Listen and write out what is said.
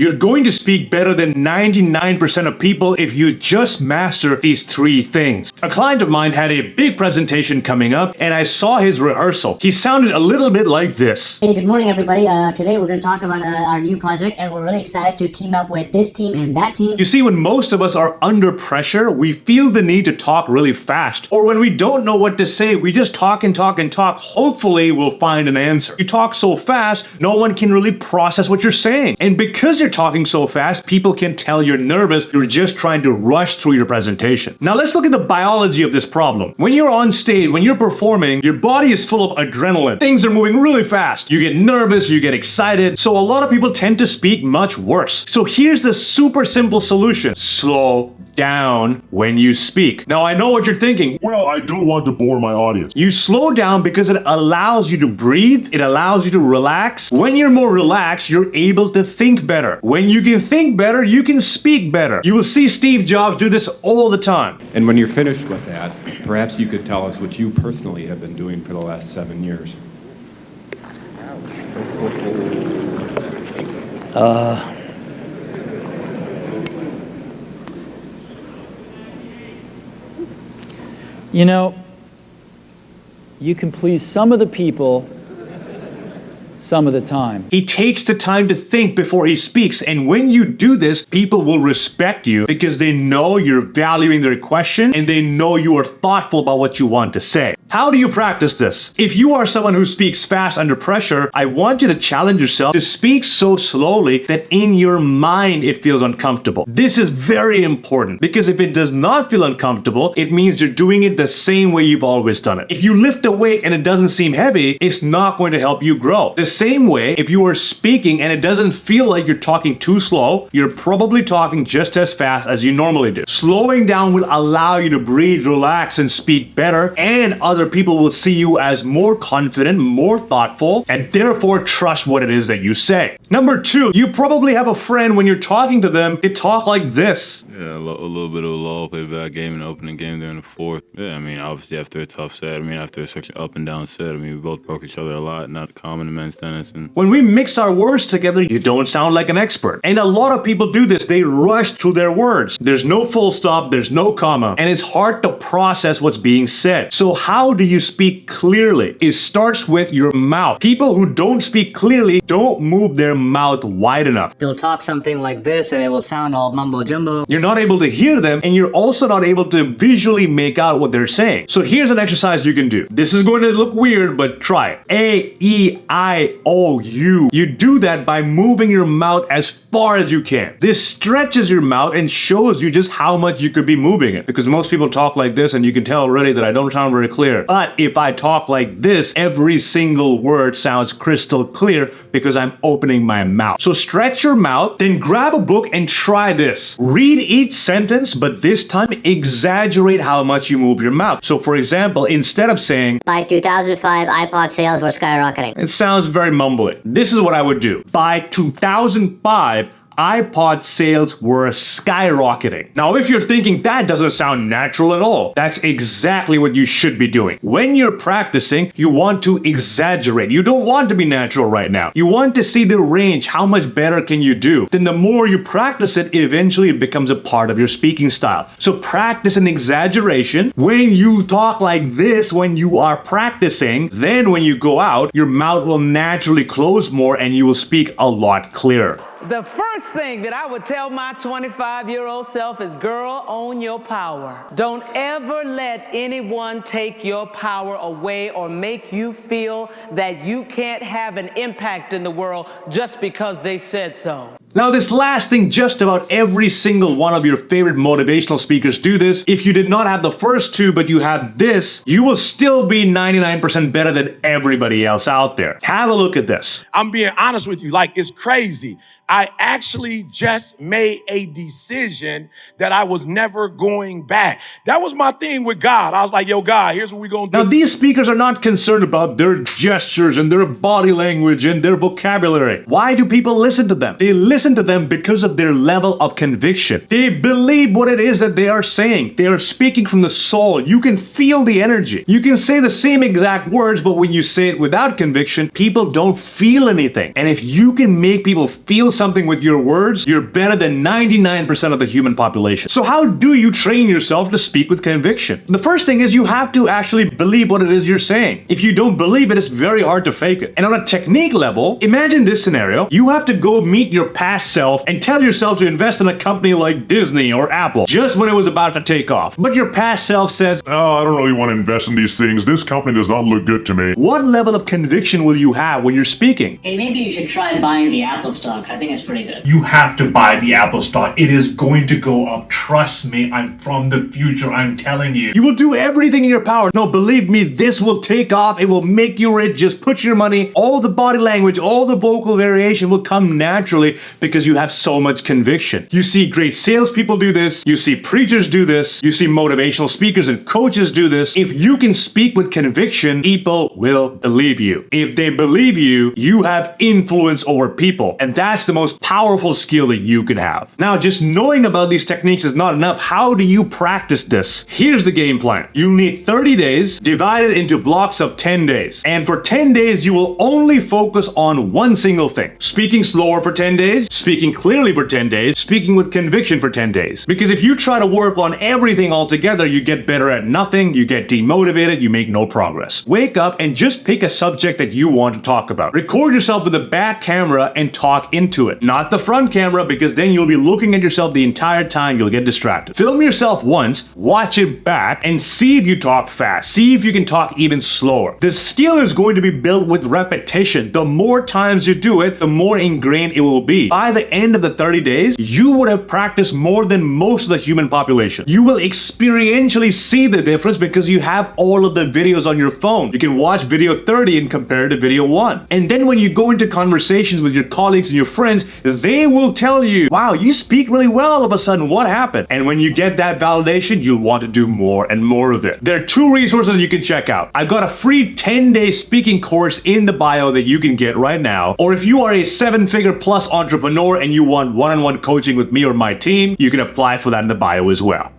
You're going to speak better than 99% of people if you just master these 3 things. A client of mine had a big presentation coming up, and I saw his rehearsal. He sounded a little bit like this. Hey, good morning, everybody. Today we're going to talk about our new project, and we're really excited to team up with this team and that team. You see, when most of us are under pressure, we feel the need to talk really fast. Or when we don't know what to say, we just talk and talk and talk. Hopefully, we'll find an answer. You talk so fast, no one can really process what you're saying. And because you're talking so fast, people can tell you're nervous. You're just trying to rush through your presentation. Now, let's look at the biology of this problem. When you're on stage, when you're performing, your body is full of adrenaline. Things are moving really fast. You get nervous, you get excited. So a lot of people tend to speak much worse. So here's the super simple solution. Slow down when you speak. Now, I know what you're thinking. Well, I don't want to bore my audience. You slow down because it allows you to breathe. It allows you to relax. When you're more relaxed, you're able to think better. When you can think better, you can speak better. You will see Steve Jobs do this all the time. And when you're finished with that, perhaps you could tell us what you personally have been doing for the last 7 years. You know, you can please some of the people some of the time. He takes the time to think before he speaks, and when you do this, people will respect you because they know you're valuing their question and they know you are thoughtful about what you want to say. How do you practice this? If you are someone who speaks fast under pressure, I want you to challenge yourself to speak so slowly that in your mind it feels uncomfortable. This is very important because if it does not feel uncomfortable, it means you're doing it the same way you've always done it. If you lift a weight and it doesn't seem heavy, it's not going to help you grow. The same way, if you are speaking and it doesn't feel like you're talking too slow, you're probably talking just as fast as you normally do. Slowing down will allow you to breathe, relax, and speak better, and other people will see you as more confident, more thoughtful, and therefore trust what it is that you say. Number 2, you probably have a friend when you're talking to them, they talk like this. Yeah, a little bit of a lull, played a bad game in the opening game there in the 4th. Yeah, I mean, obviously after a tough set, after such an up and down set, we both broke each other a lot, not common in men's tennis. And when we mix our words together, you don't sound like an expert. And a lot of people do this. They rush through their words. There's no full stop, there's no comma, and it's hard to process what's being said. So how do you speak clearly? It starts with your mouth. People who don't speak clearly don't move their mouth wide enough. They'll talk something like this and it will sound all mumbo jumbo. You're not able to hear them, and you're also not able to visually make out what they're saying. So here's an exercise you can do. This is going to look weird, but try it. A-E-I-O-U. You do that by moving your mouth as far as you can. This stretches your mouth and shows you just how much you could be moving it. Because most people talk like this, and you can tell already that I don't sound very clear. But if I talk like this, every single word sounds crystal clear because I'm opening my mouth. So stretch your mouth, then grab a book and try this. Read each sentence, but this time exaggerate how much you move your mouth. So for example, instead of saying, By 2005, iPod sales were skyrocketing. it sounds very mumbly. This is what I would do. By 2005, iPod sales were skyrocketing. Now, if you're thinking that doesn't sound natural at all, that's exactly what you should be doing. When you're practicing, you want to exaggerate. You don't want to be natural right now. You want to see the range. How much better can you do? Then the more you practice it, eventually it becomes a part of your speaking style. So practice an exaggeration. When you talk like this, when you are practicing, then when you go out, your mouth will naturally close more and you will speak a lot clearer. The first thing that I would tell my 25-year-old self is, girl, own your power. Don't ever let anyone take your power away or make you feel that you can't have an impact in the world just because they said so. Now, this last thing, just about every single one of your favorite motivational speakers do this. If you did not have the first 2, but you have this, you will still be 99% better than everybody else out there. Have a look at this. I'm being honest with you, like, it's crazy. I actually just made a decision that I was never going back. That was my thing with God. I was like, yo, God, here's what we're going to do. Now, these speakers are not concerned about their gestures and their body language and their vocabulary. Why do people listen to them? They listen to them because of their level of conviction. They believe what it is that they are saying. They are speaking from the soul. You can feel the energy. You can say the same exact words, but when you say it without conviction, people don't feel anything. And if you can make people feel something with your words, you're better than 99% of the human population. So how do you train yourself to speak with conviction? The first thing is you have to actually believe what it is you're saying. If you don't believe it, it's very hard to fake it. And on a technique level, imagine this scenario. You have to go meet your past self and tell yourself to invest in a company like Disney or Apple just when it was about to take off. But your past self says, Oh, I don't really want to invest in these things. This company does not look good to me. what level of conviction will you have when you're speaking? Hey, maybe you should try buying the Apple stock. I think it's pretty good. You have to buy the Apple stock. It is going to go up. Trust me, I'm from the future. I'm telling you. You will do everything in your power. No, believe me, this will take off. It will make you rich. Just put your money. All the body language, all the vocal variation will come naturally because you have so much conviction. You see great salespeople do this. You see preachers do this. You see motivational speakers and coaches do this. If you can speak with conviction, people will believe you. If they believe you, you have influence over people. And that's the most powerful skill that you can have. Now, just knowing about these techniques is not enough. How do you practice this? Here's the game plan. You need 30 days divided into blocks of 10 days. And for 10 days, you will only focus on one single thing. Speaking slower for 10 days, speaking clearly for 10 days, speaking with conviction for 10 days. Because if you try to work on everything all together, you get better at nothing, you get demotivated, you make no progress. Wake up and just pick a subject that you want to talk about. Record yourself with a back camera and talk into it. Not the front camera, because then you'll be looking at yourself the entire time, you'll get distracted. Film yourself once, watch it back, and see if you talk fast. See if you can talk even slower. The skill is going to be built with repetition. The more times you do it, the more ingrained it will be. By the end of the 30 days, you would have practiced more than most of the human population. You will experientially see the difference because you have all of the videos on your phone. You can watch video 30 and compare to video 1. And then when you go into conversations with your colleagues and your friends, they will tell you, wow, you speak really well all of a sudden. What happened? And when you get that validation, you'll want to do more and more of it. There are 2 resources you can check out. I've got a free 10-day speaking course in the bio that you can get right now. Or if you are a 7-figure plus entrepreneur and you want one-on-one coaching with me or my team, you can apply for that in the bio as well.